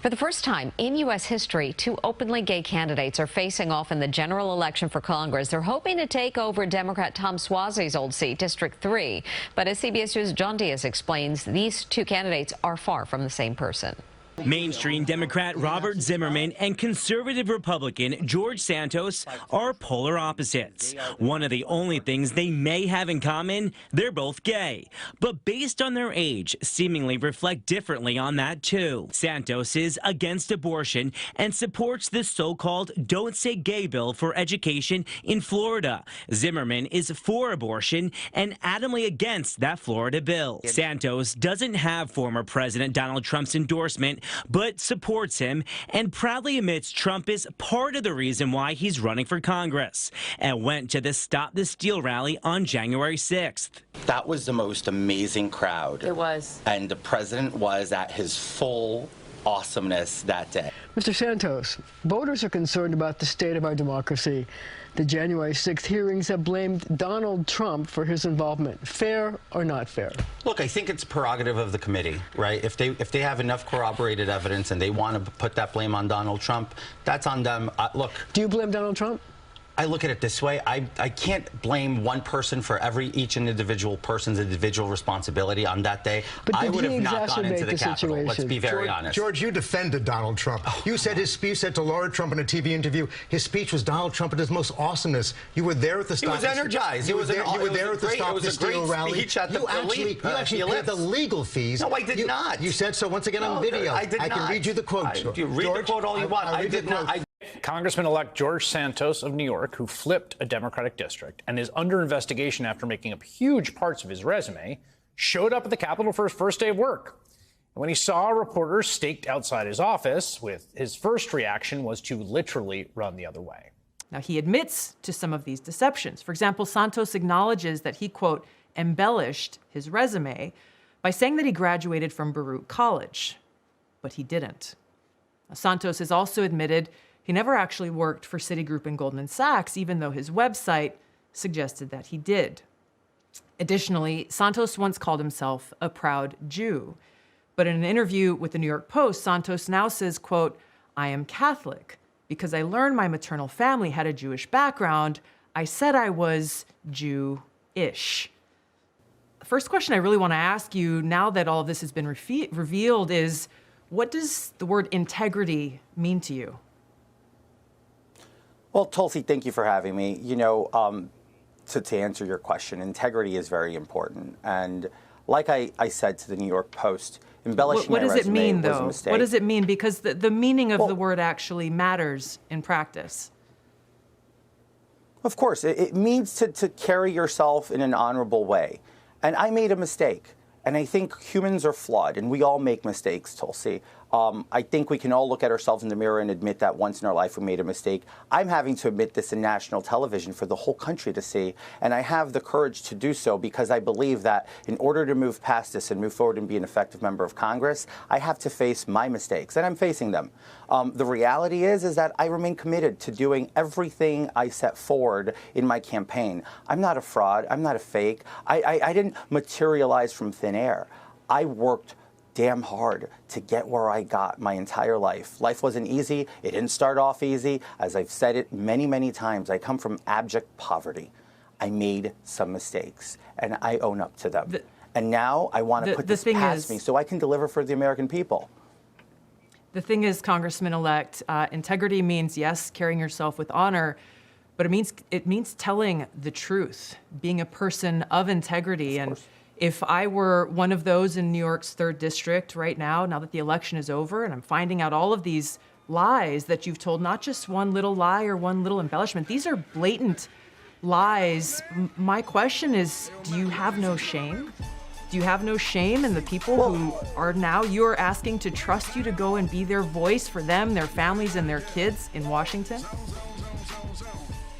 For the first time in U.S. history, two openly gay candidates are facing off in the general election for Congress. They're hoping to take over Democrat Tom Suozzi's old seat, District 3. But as CBS News' John Diaz explains, these two candidates are far from the same person. Mainstream Democrat Robert Zimmerman and conservative Republican George Santos are polar opposites. One of the only things they may have in common, they're both gay. But based on their age, seemingly reflect differently on that too. Santos is against abortion and supports the so-called Don't Say Gay bill for education in Florida. Zimmerman is for abortion and adamantly against that Florida bill. Santos doesn't have former President Donald Trump's endorsement, but supports him and proudly admits Trump is part of the reason why he's running for Congress, and went to the Stop the Steal rally on January 6th. That was the most amazing crowd. It was. And the president was at his full awesomeness that day. Mr. Santos, voters are concerned about the state of our democracy. The January 6th hearings have blamed Donald Trump for his involvement. Fair or not fair? Look, I think it's prerogative of the committee, right? If they have enough corroborated evidence and they want to put that blame on Donald Trump, that's on them. Look. Do you blame Donald Trump? I look at it this way. I can't blame one person for each individual person's individual responsibility on that day. But I would have not gone into the Capitol. Let's be very honest. George, you defended Donald Trump. You said his speech, said to Laura Trump in a TV interview, his speech was Donald Trump at his most awesomeness. You were there at the Stop. He was energized. You were there at the Stop the Steal rally. You actually paid the legal fees. No, I did not. You said so once again on video. I did not. I can read you the quote. You read the quote all you want. I did not. Congressman-elect George Santos of New York, who flipped a Democratic district and is under investigation after making up huge parts of his resume, showed up at the Capitol for his first day of work. And when he saw reporters staked outside his office, his first reaction was to literally run the other way. Now, he admits to some of these deceptions. For example, Santos acknowledges that he, quote, embellished his resume by saying that he graduated from Baruch College, but he didn't. Now, Santos has also admitted he never actually worked for Citigroup and Goldman Sachs, even though his website suggested that he did. Additionally, Santos once called himself a proud Jew. But in an interview with the New York Post, Santos now says, quote, I am Catholic. Because I learned my maternal family had a Jewish background, I said I was Jew-ish. The first question I really want to ask you, now that all of this has been revealed, is what does the word integrity mean to you? Well, Tulsi, thank you for having me. You know, to answer your question, integrity is very important. And like I said to the New York Post, embellishing my resume was a mistake. What does it mean, though? What does it mean? Because the meaning of the word actually matters in practice. Of course. It means to carry yourself in an honorable way. And I made a mistake. And I think humans are flawed, and we all make mistakes, Tulsi. I think we can all look at ourselves in the mirror and admit that once in our life we made a mistake. I'm having to admit this in national television for the whole country to see, and I have the courage to do so because I believe that in order to move past this and move forward and be an effective member of Congress, I have to face my mistakes, and I'm facing them. The reality is that I remain committed to doing everything I set forward in my campaign. I'm not a fraud. I'm not a fake. I didn't materialize from thin air. I worked damn hard to get where I got my entire life. Life wasn't easy. It didn't start off easy. As I've said it many, many times, I come from abject poverty. I made some mistakes, and I own up to them. And now I want to put this past me so I can deliver for the American people. The thing is, Congressman-elect, integrity means, yes, carrying yourself with honor, but it means telling the truth, being a person of integrity. And if I were one of those in New York's 3rd District right now that the election is over, and I'm finding out all of these lies that you've told, not just one little lie or one little embellishment, these are blatant lies. My question is, do you have no shame? Do you have no shame in the people who are now, you're asking to trust you to go and be their voice for them, their families, and their kids in Washington?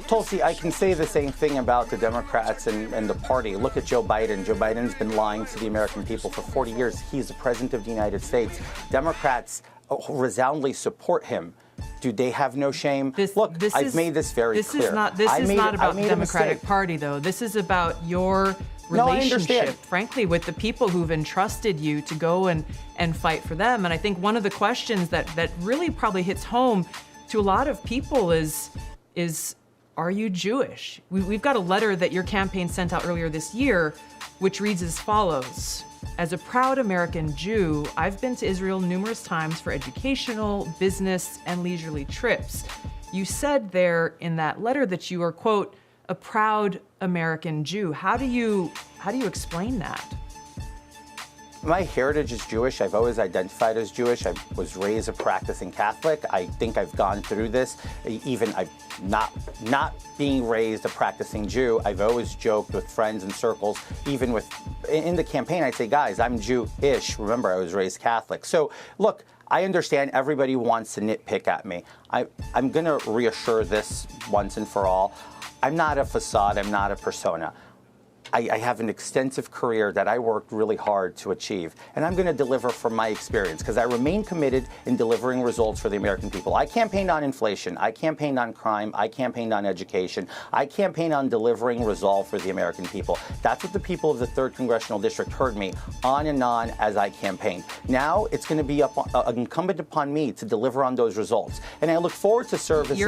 Tulsi, I can say the same thing about the Democrats and the party. Look at Joe Biden. Joe Biden's been lying to the American people for 40 years. He's the president of the United States. Democrats resoundingly support him. Do they have no shame? I've made this very clear. This is not about the Democratic Party, though. This is about your relationship, frankly, with the people who've entrusted you to go and fight for them. And I think one of the questions that really probably hits home to a lot of people is are you Jewish? We've got a letter that your campaign sent out earlier this year, which reads as follows. As a proud American Jew, I've been to Israel numerous times for educational, business, and leisurely trips. You said there in that letter that you are, quote, a proud American Jew. How do you explain that? My heritage is Jewish. I've always identified as Jewish. I was raised a practicing Catholic. I think I've gone through this. Even I've not being raised a practicing Jew, I've always joked with friends and circles, even in the campaign, I'd say, guys, I'm Jewish. Remember, I was raised Catholic. So look, I understand everybody wants to nitpick at me. I'm going to reassure this once and for all. I'm not a facade. I'm not a persona. I have an extensive career that I worked really hard to achieve, and I'm going to deliver from my experience because I remain committed in delivering results for the American people. I campaigned on inflation. I campaigned on crime. I campaigned on education. I campaigned on delivering resolve for the American people. That's what the people of the 3rd Congressional District heard me on and on as I campaigned. Now it's going to be incumbent upon me to deliver on those results, and I look forward to serving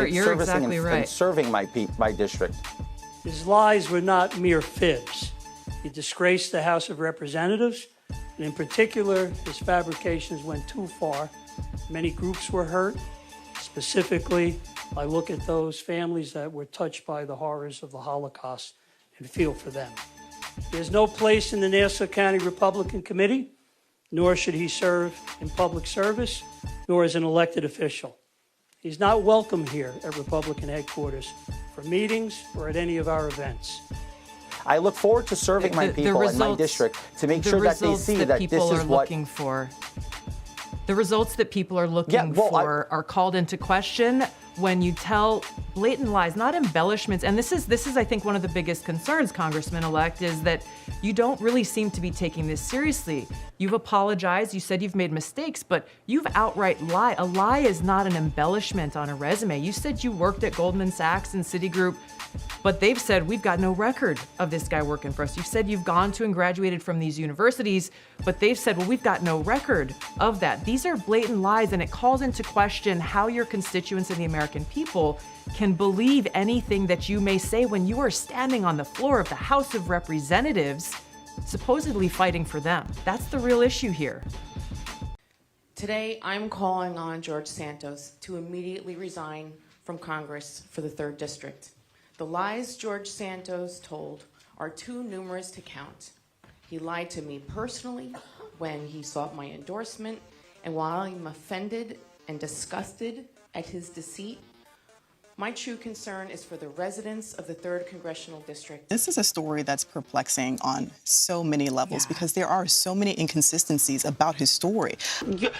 my district. His lies were not mere fibs. He disgraced the House of Representatives, and in particular, his fabrications went too far. Many groups were hurt. Specifically, I look at those families that were touched by the horrors of the Holocaust and feel for them. He has no place in the Nassau County Republican Committee, nor should he serve in public service, nor as an elected official. He's not welcome here at Republican headquarters for meetings or at any of our events. I look forward to serving my people in my district to make sure that they see that this is what looking for. The results that people are looking for are called into question when you tell blatant lies, not embellishments. And this is, I think, one of the biggest concerns, Congressman-elect, is that you don't really seem to be taking this seriously. You've apologized. You said you've made mistakes, but you've outright lied. A lie is not an embellishment on a resume. You said you worked at Goldman Sachs and Citigroup, but they've said, we've got no record of this guy working for us. You've said you've gone to and graduated from these universities, but they've said, well, we've got no record of that. These are blatant lies, and it calls into question how your constituents and the American people can believe anything that you may say when you are standing on the floor of the House of Representatives, supposedly fighting for them. That's the real issue here. Today, I'm calling on George Santos to immediately resign from Congress for the 3rd District. The lies George Santos told are too numerous to count. He lied to me personally when he sought my endorsement, and while I'm offended and disgusted at his deceit, my true concern is for the residents of the 3rd Congressional District. This is a story that's perplexing on so many levels because there are so many inconsistencies about his story.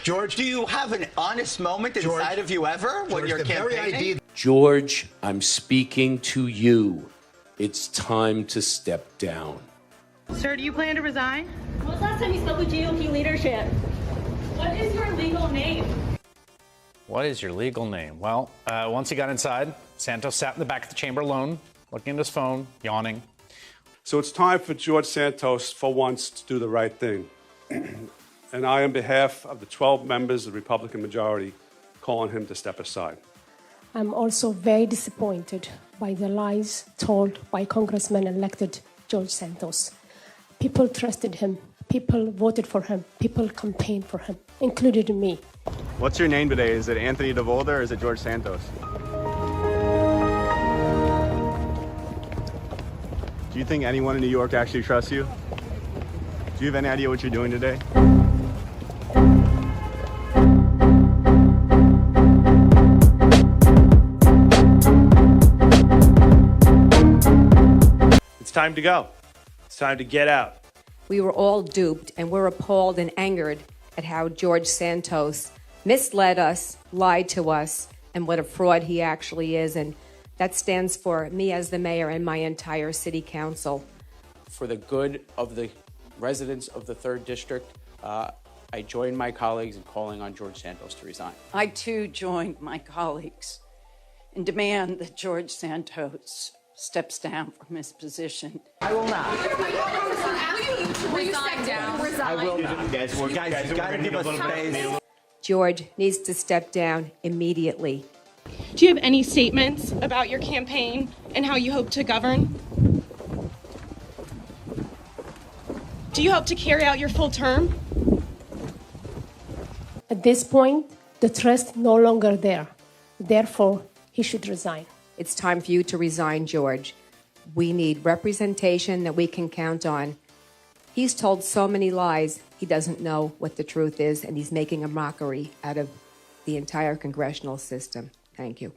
George, do you have an honest moment inside of you ever when you're campaigning? George, I'm speaking to you. It's time to step down. Sir, do you plan to resign? When was the last time you spoke with GOP leadership? What is your legal name? What is your legal name? Well, once he got inside, Santos sat in the back of the chamber alone, looking at his phone, yawning. So it's time for George Santos, for once, to do the right thing. And I, on behalf of the 12 members of the Republican majority, call on him to step aside. I'm also very disappointed by the lies told by Congressman-elected George Santos. People trusted him. People voted for him. People campaigned for him, including me. What's your name today? Is it Anthony DeVolder or is it George Santos? Do you think anyone in New York actually trusts you? Do you have any idea what you're doing today? It's time to go. It's time to get out. We were all duped, and we're appalled and angered at how George Santos misled us, lied to us, and what a fraud he actually is. And that stands for me as the mayor and my entire city council. For the good of the residents of the 3rd District, I join my colleagues in calling on George Santos to resign. I, too, join my colleagues and demand that George Santos steps down from his position. I will not. Will you step down? I will not. Guys, you got to give us space. George needs to step down immediately. Do you have any statements about your campaign and how you hope to govern? Do you hope to carry out your full term? At this point, the trust no longer there. Therefore, he should resign. It's time for you to resign, George. We need representation that we can count on. He's told so many lies, he doesn't know what the truth is, and he's making a mockery out of the entire congressional system. Thank you.